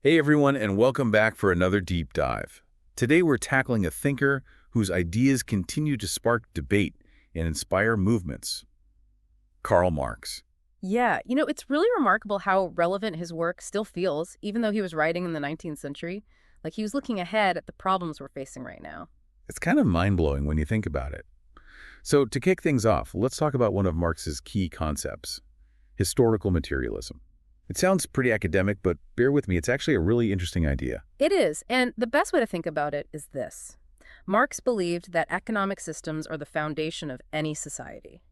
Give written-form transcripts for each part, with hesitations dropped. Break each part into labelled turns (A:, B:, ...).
A: Hey everyone, and welcome back for another deep dive. Today we're tackling a thinker whose ideas continue to spark debate and inspire movements. Karl Marx.
B: Yeah, it's really remarkable how relevant his work still feels, even though he was writing in the 19th century. Like he was looking ahead at the problems we're facing right now.
A: It's kind of mind-blowing when you think about it. So to kick things off, let's talk about one of Marx's key concepts, historical materialism. It sounds pretty academic, but bear with me, it's actually a really interesting idea.
B: It is, and the best way to think about it is this. Marx believed that economic systems are the foundation of any society.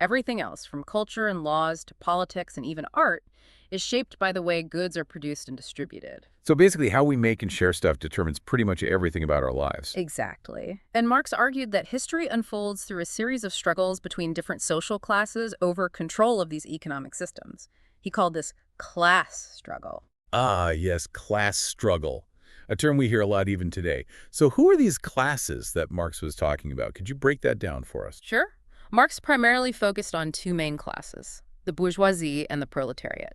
B: Everything else, from culture and laws to politics and even art, is shaped by the way goods are produced and distributed.
A: So basically, how we make and share stuff determines pretty much everything about our lives.
B: Exactly. And Marx argued that history unfolds through a series of struggles between different social classes over control of these economic systems. He called this class struggle.
A: Ah, yes, class struggle, a term we hear a lot even today. So who are these classes that Marx was talking about? Could you break that down for us?
B: Sure. Marx primarily focused on two main classes, the bourgeoisie and the proletariat.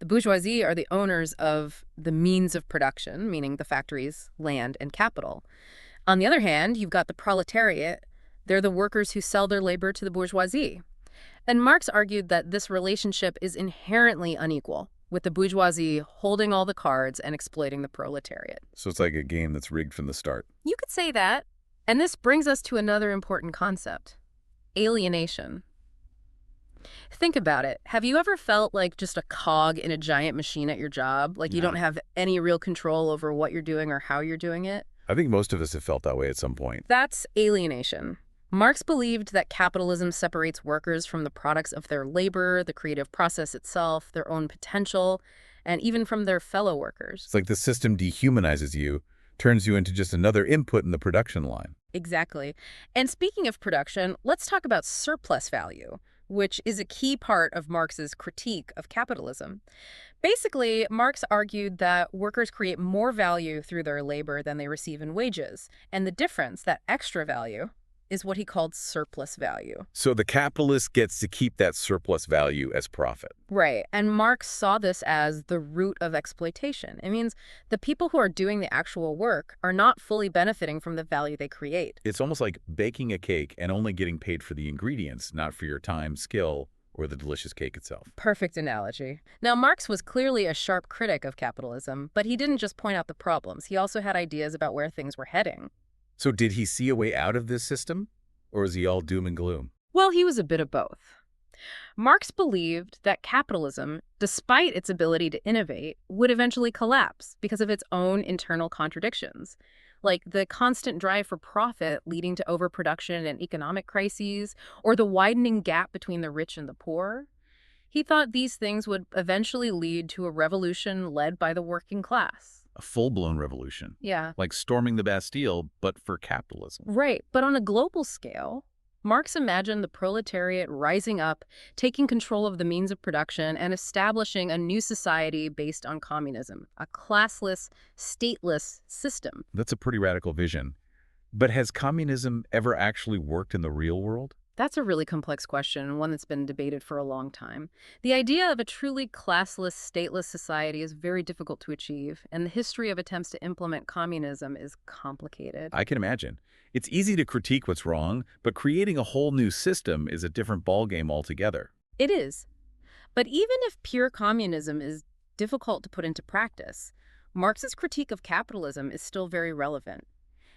B: The bourgeoisie are the owners of the means of production, meaning the factories, land, and capital. On the other hand, you've got the proletariat. They're the workers who sell their labor to the bourgeoisie. And Marx argued that this relationship is inherently unequal, with the bourgeoisie holding all the cards and exploiting the proletariat.
A: So it's like a game that's rigged from the start.
B: You could say that. And this brings us to another important concept, alienation. Think about it. Have you ever felt like just a cog in a giant machine at your job? Like you
A: Yeah.
B: don't have any real control over what you're doing or how you're doing it?
A: I think most of us have felt that way at some point.
B: That's alienation. Marx believed that capitalism separates workers from the products of their labor, the creative process itself, their own potential, and even from their fellow workers.
A: It's like the system dehumanizes you, turns you into just another input in the production line.
B: Exactly. And speaking of production, let's talk about surplus value, which is a key part of Marx's critique of capitalism. Basically, Marx argued that workers create more value through their labor than they receive in wages, and the difference, that extra value, is what he called surplus value.
A: So the capitalist gets to keep that surplus value as profit.
B: Right, and Marx saw this as the root of exploitation. It means the people who are doing the actual work are not fully benefiting from the value they create.
A: It's almost like baking a cake and only getting paid for the ingredients, not for your time, skill, or the delicious cake itself.
B: Perfect analogy. Now, Marx was clearly a sharp critic of capitalism, but he didn't just point out the problems. He also had ideas about where things were heading.
A: So did he see a way out of this system? Or is he all doom and gloom?
B: Well, he was a bit of both. Marx believed that capitalism, despite its ability to innovate, would eventually collapse because of its own internal contradictions, like the constant drive for profit leading to overproduction and economic crises, or the widening gap between the rich and the poor. He thought these things would eventually lead to a revolution led by the working class.
A: A full-blown revolution,
B: Yeah,
A: like storming the Bastille, but for capitalism.
B: right. But on a global scale, Marx imagined the proletariat rising up, taking control of the means of production, and establishing a new society based on communism, a classless, stateless system.
A: That's a pretty radical vision. But has communism ever actually worked in the real world?
B: That's a really complex question, and one that's been debated for a long time. The idea of a truly classless, stateless society is very difficult to achieve, and the history of attempts to implement communism is complicated.
A: I can imagine. It's easy to critique what's wrong, but creating a whole new system is a different ballgame altogether.
B: It is. But even if pure communism is difficult to put into practice, Marx's critique of capitalism is still very relevant.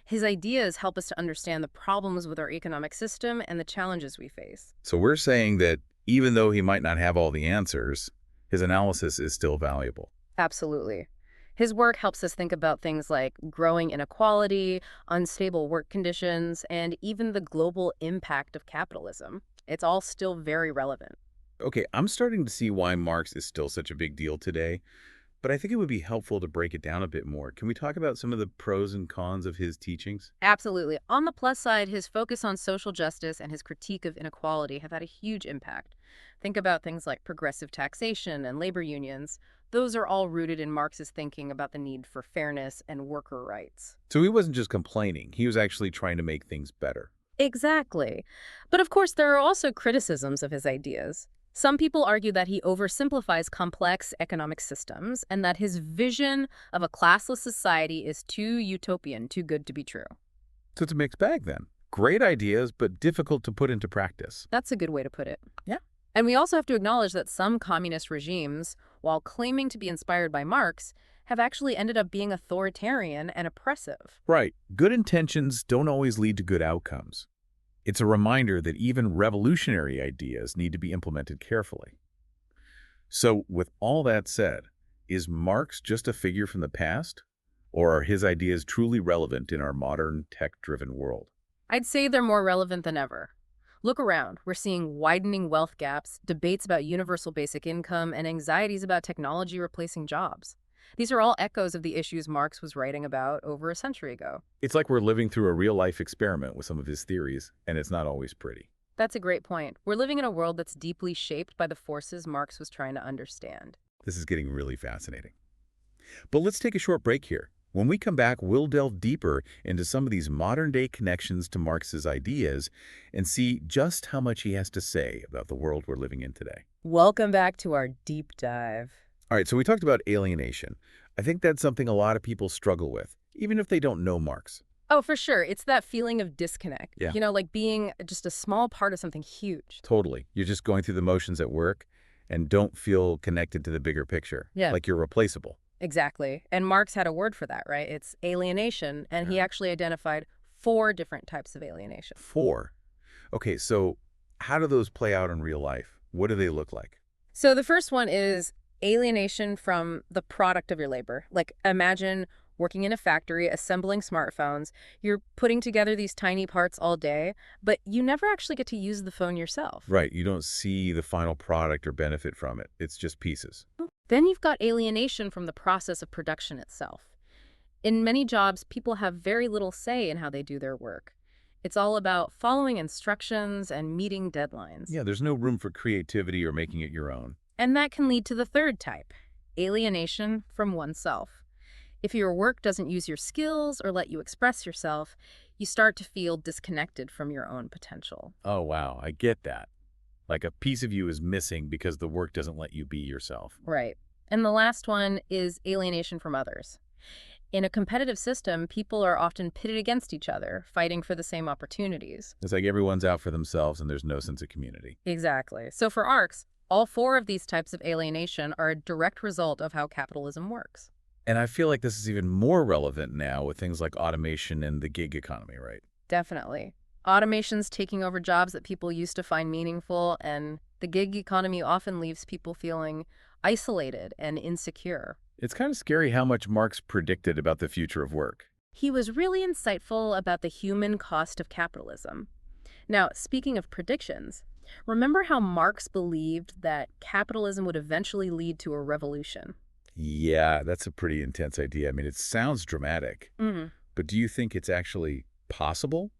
B: His ideas help us to understand the problems with our economic system and the challenges we face.
A: So we're saying that even though he might not have all the answers, his analysis is still valuable.
B: Absolutely. His work helps us think about things like growing inequality, unstable work conditions, and even the global impact of capitalism. It's all still very relevant.
A: Okay, I'm starting to see why Marx is still such a big deal today, but I think it would be helpful to break it down a bit more. Can we talk about some of the pros and cons of his teachings?
B: Absolutely. On the plus side, his focus on social justice and his critique of inequality have had a huge impact. Think about things like progressive taxation and labor unions. Those are all rooted in Marx's thinking about the need for fairness and worker rights.
A: So he wasn't just complaining, he was actually trying to make things better.
B: Exactly. But of course, there are also criticisms of his ideas. Some people argue that he oversimplifies complex economic systems and that his vision of a classless society is too utopian, too good to be true.
A: So it's a mixed bag then. Great ideas, but difficult to put into practice.
B: That's a good way to put it.
A: Yeah.
B: And we also have to acknowledge that some communist regimes, while claiming to be inspired by Marx, have actually ended up being authoritarian and oppressive.
A: Right. Good intentions don't always lead to good outcomes. It's a reminder that even revolutionary ideas need to be implemented carefully. So, with all that said, is Marx just a figure from the past? Or are his ideas truly relevant in our modern, tech-driven world?
B: I'd say they're more relevant than ever. Look around. We're seeing widening wealth gaps, debates about universal basic income, and anxieties about technology replacing jobs. These are all echoes of the issues Marx was writing about over a century ago.
A: It's like we're living through a real-life experiment with some of his theories, and it's not always pretty.
B: That's a great point. We're living in a world that's deeply shaped by the forces Marx was trying to understand.
A: This is getting really fascinating. But let's take a short break here. When we come back, we'll delve deeper into some of these modern-day connections to Marx's ideas and see just how much he has to say about the world we're living in today.
B: Welcome back to our deep dive.
A: All right, so we talked about alienation. I think that's something a lot of people struggle with, even if they don't know Marx.
B: Oh, for sure. It's that feeling of disconnect.
A: Yeah.
B: You know, like being just a small part of something huge.
A: Totally. You're just going through the motions at work and don't feel connected to the bigger picture.
B: Yeah.
A: Like you're replaceable.
B: Exactly. And Marx had a word for that, right? It's alienation. And he actually identified 4 different types of alienation.
A: 4. Okay, so how do those play out in real life? What do they look like?
B: So the first one is alienation from the product of your labor. Like imagine working in a factory, assembling smartphones. You're putting together these tiny parts all day, but you never actually get to use the phone yourself.
A: Right. You don't see the final product or benefit from it. It's just pieces.
B: Then you've got alienation from the process of production itself. In many jobs, people have very little say in how they do their work. It's all about following instructions and meeting deadlines.
A: Yeah, there's no room for creativity or making it your own.
B: And that can lead to the third type, alienation from oneself. If your work doesn't use your skills or let you express yourself, you start to feel disconnected from your own potential.
A: Oh, wow. I get that. Like a piece of you is missing because the work doesn't let you be yourself.
B: Right. And the last one is alienation from others. In a competitive system, people are often pitted against each other, fighting for the same opportunities.
A: It's like everyone's out for themselves and there's no sense of community.
B: Exactly. So for Marx, all 4 of these types of alienation are a direct result of how capitalism works.
A: And I feel like this is even more relevant now with things like automation and the gig economy, right?
B: Definitely. Automation's taking over jobs that people used to find meaningful, and the gig economy often leaves people feeling isolated and insecure.
A: It's kind of scary how much Marx predicted about the future of work.
B: He was really insightful about the human cost of capitalism. Now, speaking of predictions, remember how Marx believed that capitalism would eventually lead to a revolution?
A: Yeah, that's a pretty intense idea. I mean, it sounds dramatic, but do you think it's actually possible?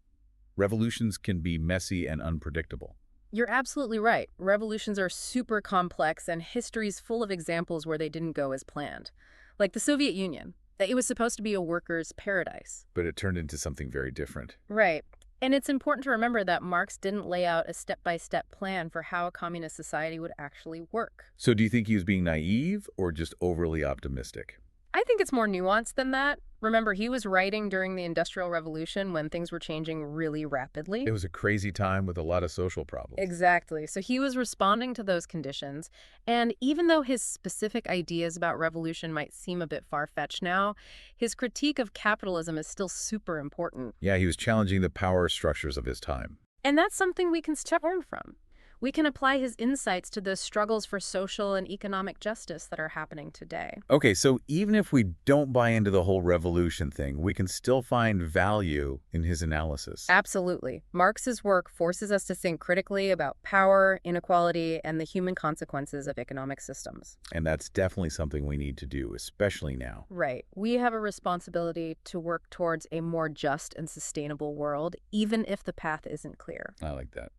A: Revolutions can be messy and unpredictable.
B: You're absolutely right. Revolutions are super complex, and history's full of examples where they didn't go as planned. Like the Soviet Union. It was supposed to be a workers' paradise.
A: But it turned into something very different.
B: Right. And it's important to remember that Marx didn't lay out a step-by-step plan for how a communist society would actually work.
A: So do you think he was being naive or just overly optimistic?
B: I think it's more nuanced than that. Remember, he was writing during the Industrial Revolution when things were changing really rapidly.
A: It was a crazy time with a lot of social problems.
B: Exactly. So he was responding to those conditions. And even though his specific ideas about revolution might seem a bit far-fetched now, his critique of capitalism is still super important.
A: Yeah, he was challenging the power structures of his time.
B: And that's something we can learn from. We can apply his insights to the struggles for social and economic justice that are happening today.
A: Okay, so even if we don't buy into the whole revolution thing, we can still find value in his analysis.
B: Absolutely. Marx's work forces us to think critically about power, inequality, and the human consequences of economic systems.
A: And that's definitely something we need to do, especially now.
B: Right. We have a responsibility to work towards a more just and sustainable world, even if the path isn't clear.
A: I like that.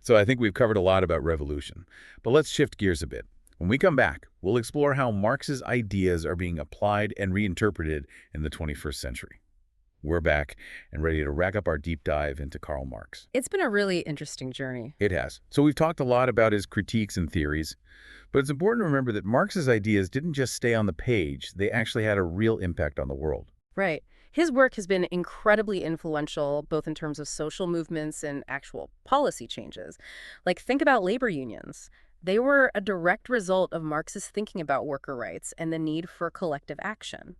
A: So I think we've covered a lot about revolution, but let's shift gears a bit. When we come back, we'll explore how Marx's ideas are being applied and reinterpreted in the 21st century. We're back and ready to rack up our deep dive into Karl Marx.
B: It's been a really interesting journey.
A: It has. So we've talked a lot about his critiques and theories, but it's important to remember that Marx's ideas didn't just stay on the page, they actually had a real impact on the world.
B: Right. His work has been incredibly influential, both in terms of social movements and actual policy changes. Like, think about labor unions. They were a direct result of Marxist thinking about worker rights and the need for collective action.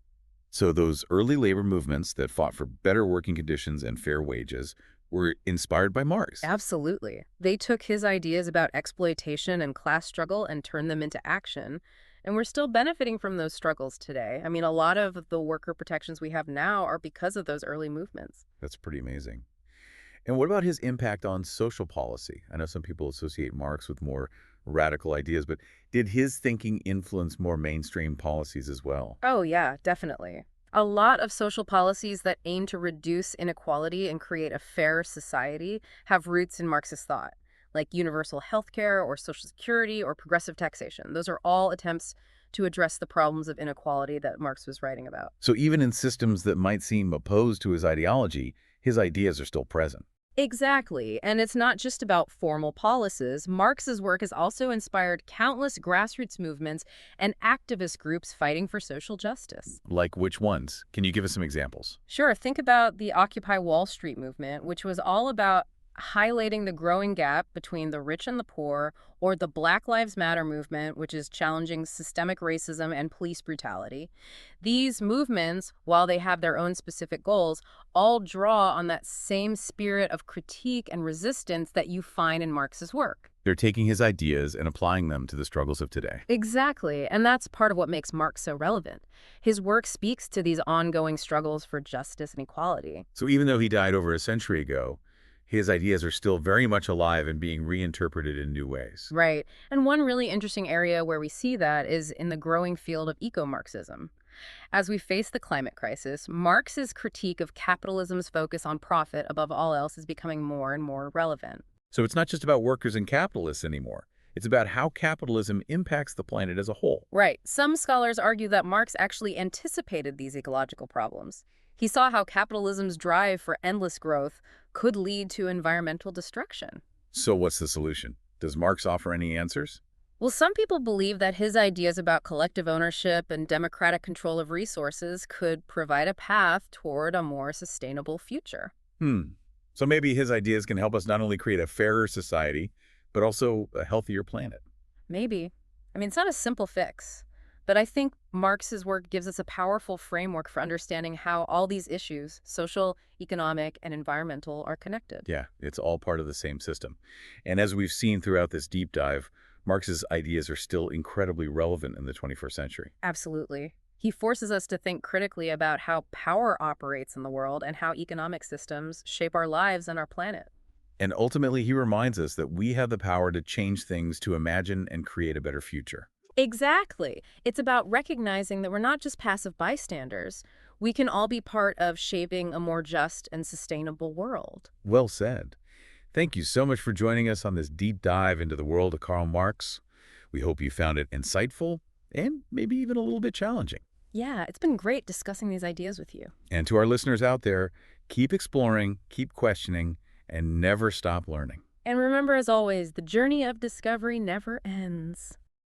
A: So those early labor movements that fought for better working conditions and fair wages were inspired by Marx.
B: Absolutely. They took his ideas about exploitation and class struggle and turned them into action. And we're still benefiting from those struggles today. I mean, a lot of the worker protections we have now are because of those early movements.
A: That's pretty amazing. And what about his impact on social policy? I know some people associate Marx with more radical ideas, but did his thinking influence more mainstream policies as well?
B: Oh, yeah, definitely. A lot of social policies that aim to reduce inequality and create a fairer society have roots in Marxist thought, like universal health care or social security or progressive taxation. Those are all attempts to address the problems of inequality that Marx was writing about.
A: So even in systems that might seem opposed to his ideology, his ideas are still present.
B: Exactly. And it's not just about formal policies. Marx's work has also inspired countless grassroots movements and activist groups fighting for social justice.
A: Like which ones? Can you give us some examples?
B: Sure, think about the Occupy Wall Street movement, which was all about highlighting the growing gap between the rich and the poor, or the Black Lives Matter movement, which is challenging systemic racism and police brutality. These movements, while they have their own specific goals, all draw on that same spirit of critique and resistance that you find in Marx's work.
A: They're taking his ideas and applying them to the struggles of today.
B: Exactly, and that's part of what makes Marx so relevant. His work speaks to these ongoing struggles for justice and equality.
A: So even though he died over a century ago, his ideas are still very much alive and being reinterpreted in new ways.
B: Right. And one really interesting area where we see that is in the growing field of eco-Marxism. As we face the climate crisis, Marx's critique of capitalism's focus on profit above all else is becoming more and more relevant.
A: So it's not just about workers and capitalists anymore. It's about how capitalism impacts the planet as a whole.
B: Right. Some scholars argue that Marx actually anticipated these ecological problems. He saw how capitalism's drive for endless growth could lead to environmental destruction.
A: So what's the solution? Does Marx offer any answers?
B: Well, some people believe that his ideas about collective ownership and democratic control of resources could provide a path toward a more sustainable future.
A: So maybe his ideas can help us not only create a fairer society, but also a healthier planet.
B: Maybe. I mean, it's not a simple fix, but I think Marx's work gives us a powerful framework for understanding how all these issues, social, economic, and environmental, are connected.
A: Yeah, it's all part of the same system. And as we've seen throughout this deep dive, Marx's ideas are still incredibly relevant in the 21st century.
B: Absolutely. He forces us to think critically about how power operates in the world and how economic systems shape our lives and our planet.
A: And ultimately, he reminds us that we have the power to change things, to imagine and create a better future.
B: Exactly. It's about recognizing that we're not just passive bystanders. We can all be part of shaping a more just and sustainable world.
A: Well said. Thank you so much for joining us on this deep dive into the world of Karl Marx. We hope you found it insightful and maybe even a little bit challenging.
B: Yeah, it's been great discussing these ideas with you.
A: And to our listeners out there, keep exploring, keep questioning, and never stop learning.
B: And remember, as always, the journey of discovery never ends.